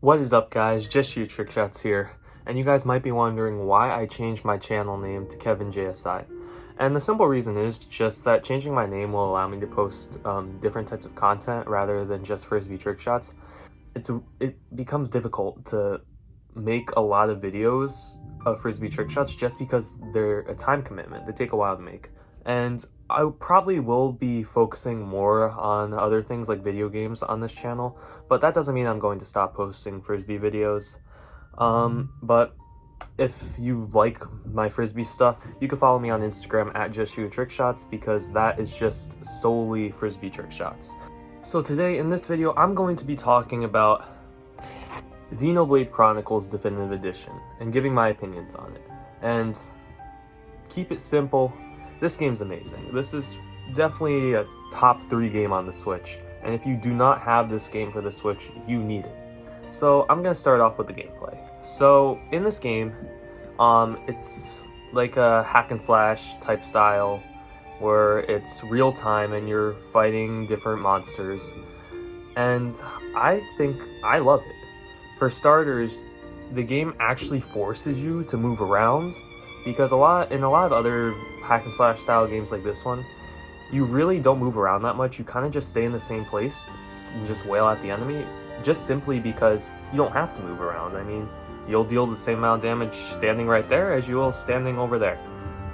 What is up, guys? Trickshots here, and you guys might be wondering why I changed my channel name to KevinJSI. And the simple reason is just that changing my name will allow me to post different types of content rather than just Frisbee trickshots. It becomes difficult to make a lot of videos of Frisbee trickshots just because they're a time commitment. They take a while to make. And I probably will be focusing more on other things like video games on this channel, but that doesn't mean I'm going to stop posting Frisbee videos. But if you like my Frisbee stuff, you can follow me on Instagram at JustShootTrickshots because that is just solely Frisbee trickshots. So today in this video, I'm going to be talking about Xenoblade Chronicles Definitive Edition and giving my opinions on it. And keep it simple. This game's amazing. This is definitely a top 3 game on the Switch, and if you do not have this game for the Switch, you need it. So I'm going to start off with the gameplay. So in this game, it's like a hack and slash type style where it's real time and you're fighting different monsters, and I think I love it. For starters, the game actually forces you to move around, because in a lot of other hack and slash style games like this one, you really don't move around that much. You kind of just stay in the same place and just wail at the enemy, just simply because you don't have to move around. I mean, you'll deal the same amount of damage standing right there as you will standing over there.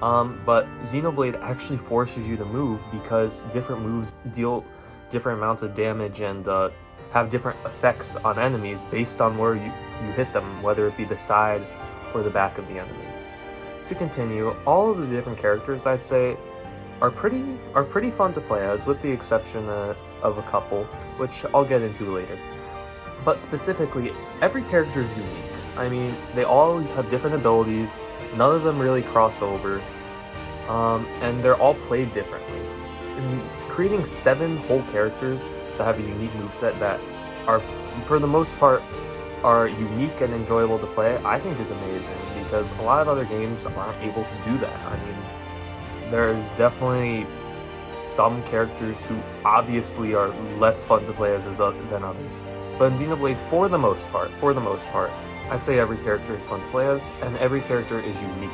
But Xenoblade actually forces you to move because different moves deal different amounts of damage and have different effects on enemies based on where you hit them, whether it be the side or the back of the enemy. To continue, all of the different characters, I'd say, are pretty fun to play as, with the exception of a couple, which I'll get into later. But specifically, every character is unique. I mean, they all have different abilities, none of them really cross over, and they're all played differently. And creating 7 whole characters that have a unique moveset that are, for the most part, are unique and enjoyable to play, I think is amazing, because a lot of other games aren't able to do that. I mean, there's definitely some characters who obviously are less fun to play as than others. But in Xenoblade, for the most part, I'd say every character is fun to play as, and every character is unique.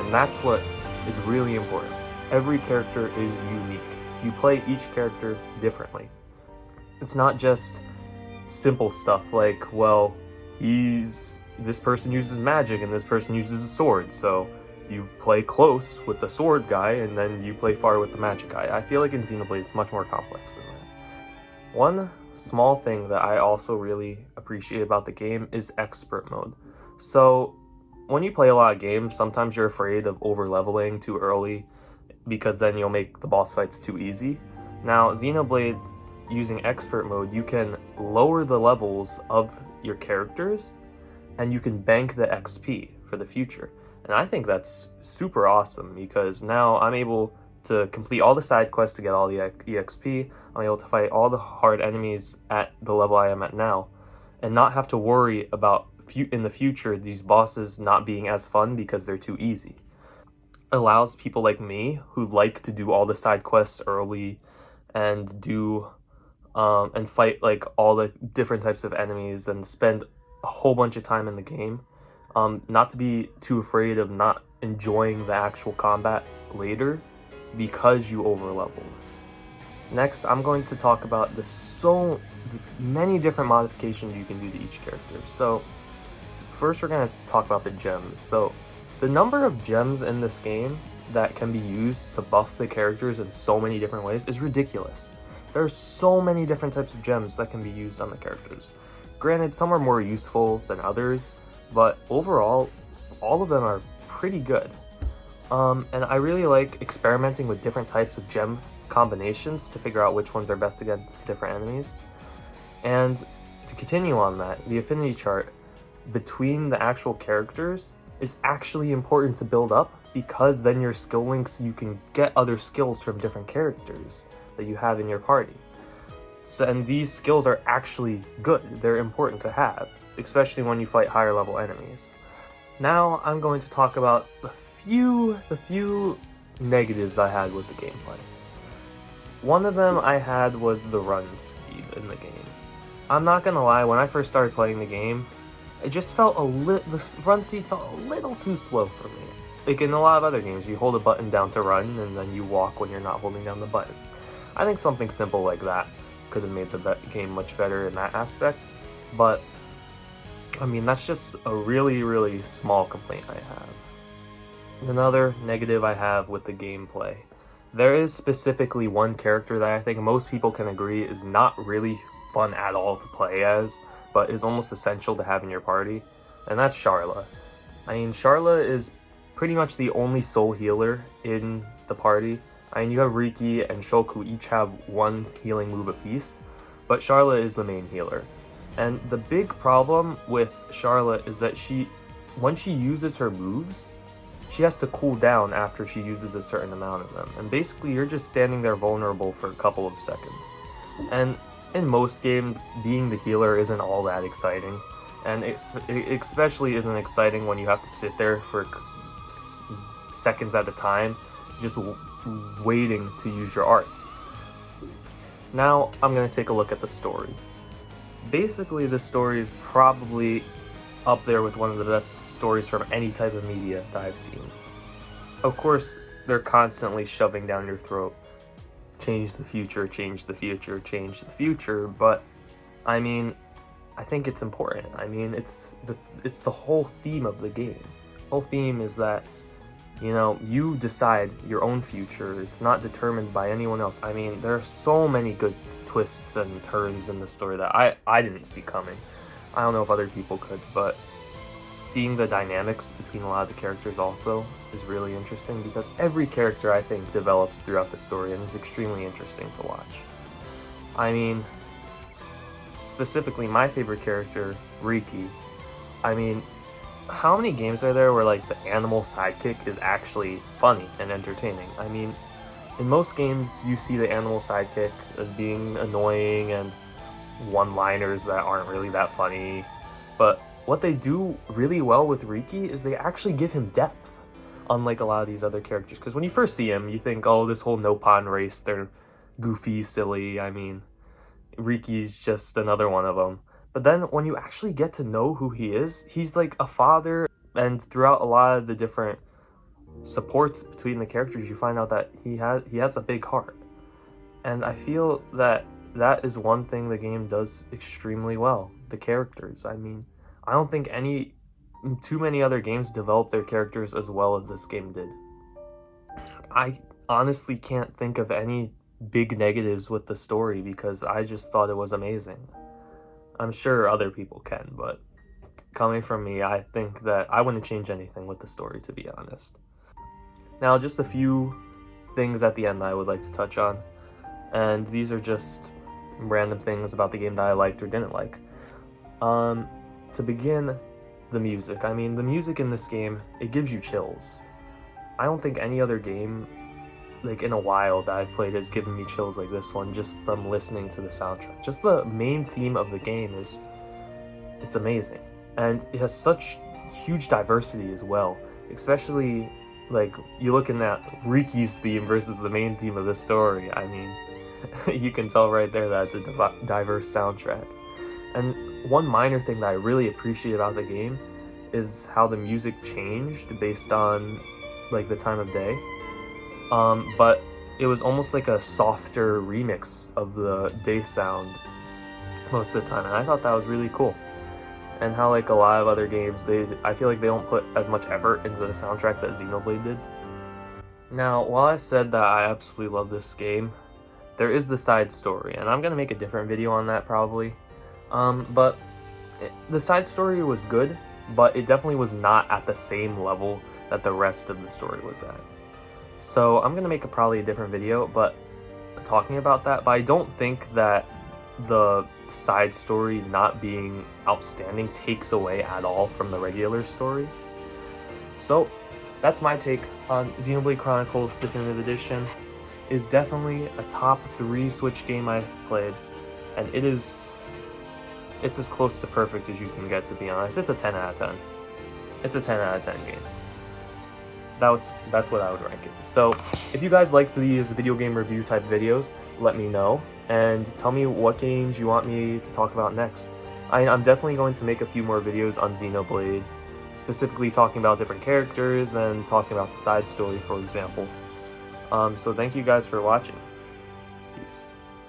And that's what is really important. Every character is unique. You play each character differently. It's not just simple stuff like, well, this person uses magic and this person uses a sword, so you play close with the sword guy and then you play far with the magic guy. I feel like in Xenoblade it's much more complex than that. One small thing that I also really appreciate about the game is expert mode. So when you play a lot of games, sometimes you're afraid of over leveling too early because then you'll make the boss fights too easy. Now, Xenoblade, using expert mode, you can lower the levels of your characters and you can bank the XP for the future. And I think that's super awesome, because now I'm able to complete all the side quests to get all the EXP. I'm able to fight all the hard enemies at the level I am at now and not have to worry about in the future these bosses not being as fun because they're too easy. It allows people like me who like to do all the side quests early and and fight like all the different types of enemies and spend a whole bunch of time in the game, not to be too afraid of not enjoying the actual combat later because you overleveled. Next, I'm going to talk about the so many different modifications you can do to each character. So first we're going to talk about the gems. So the number of gems in this game that can be used to buff the characters in so many different ways is ridiculous. There are so many different types of gems that can be used on the characters. Granted, some are more useful than others, but overall, all of them are pretty good. And I really like experimenting with different types of gem combinations to figure out which ones are best against different enemies. And to continue on that, the affinity chart between the actual characters is actually important to build up, because then your skill links, you can get other skills from different characters that you have in your party. So, and these skills are actually good. They're important to have, especially when you fight higher level enemies. Now I'm going to talk about the few negatives I had with the gameplay. One of them I had was the run speed in the game. I'm not gonna lie, when I first started playing the game, it just felt the run speed felt a little too slow for me. Like in a lot of other games, you hold a button down to run, and then you walk when you're not holding down the button. I think something simple like that could have made the game much better in that aspect, but I mean, that's just a really, really small complaint I have. Another negative I have with the gameplay. There is specifically one character that I think most people can agree is not really fun at all to play as, but is almost essential to have in your party, and that's Charla. I mean, Charla is pretty much the only soul healer in the party. I mean, you have Riki and Shulk who each have one healing move apiece, but Charla is the main healer. And the big problem with Charla is that when she uses her moves, she has to cool down after she uses a certain amount of them. And basically, you're just standing there vulnerable for a couple of seconds. And in most games, being the healer isn't all that exciting. And it especially isn't exciting when you have to sit there for seconds at a time, just waiting to use your arts. Now, I'm going to take a look at the story. Basically, the story is probably up there with one of the best stories from any type of media that I've seen. Of course, they're constantly shoving down your throat, change the future, change the future, change the future, but I mean, I think it's important. I mean, it's the whole theme of the game. The whole theme is that, you know, you decide your own future. It's not determined by anyone else. I mean, there are so many good twists and turns in the story that I didn't see coming. I don't know if other people could, but seeing the dynamics between a lot of the characters also is really interesting, because every character, I think, develops throughout the story and is extremely interesting to watch. I mean, specifically my favorite character, Riki. I mean, how many games are there where like the animal sidekick is actually funny and entertaining? I mean, in most games you see the animal sidekick as being annoying and one-liners that aren't really that funny, but what they do really well with Riki is they actually give him depth, unlike a lot of these other characters. Because when you first see him, you think, oh, this whole Nopon race, they're goofy, silly. I mean, Riki's just another one of them. But then when you actually get to know who he is, he's like a father, and throughout a lot of the different supports between the characters, you find out that he has a big heart. And I feel that that is one thing the game does extremely well, the characters. I mean, I don't think too many other games develop their characters as well as this game did. I honestly can't think of any big negatives with the story because I just thought it was amazing. I'm sure other people can, but coming from me, I think that I wouldn't change anything with the story, to be honest. Now, just a few things at the end that I would like to touch on, and these are just random things about the game that I liked or didn't like. To begin, the music. I mean, the music in this game, it gives you chills. I don't think any other game, like in a while, that I've played has given me chills like this one just from listening to the soundtrack. Just the main theme of the game it's amazing. And it has such huge diversity as well, especially like you looking at Riki's theme versus the main theme of the story. I mean, you can tell right there that it's a diverse soundtrack. And one minor thing that I really appreciate about the game is how the music changed based on like the time of day. But it was almost like a softer remix of the day sound most of the time, and I thought that was really cool. And how like a lot of other games, I feel like they don't put as much effort into the soundtrack that Xenoblade did. Now, while I said that I absolutely love this game, there is the side story, and I'm gonna make a different video on that probably. But the side story was good, but it definitely was not at the same level that the rest of the story was at. So I'm gonna make probably a different video, but talking about that. But I don't think that the side story not being outstanding takes away at all from the regular story. So that's my take on Xenoblade Chronicles Definitive Edition. Is definitely a top 3 Switch game I've played, and it's as close to perfect as you can get, to be honest. It's a 10 out of 10. It's a 10 out of 10 game. That's what I would rank it. So if you guys like these video game review type videos, let me know and tell me what games you want me to talk about next. I'm definitely going to make a few more videos on Xenoblade, specifically talking about different characters and talking about the side story, for example. So thank you guys for watching.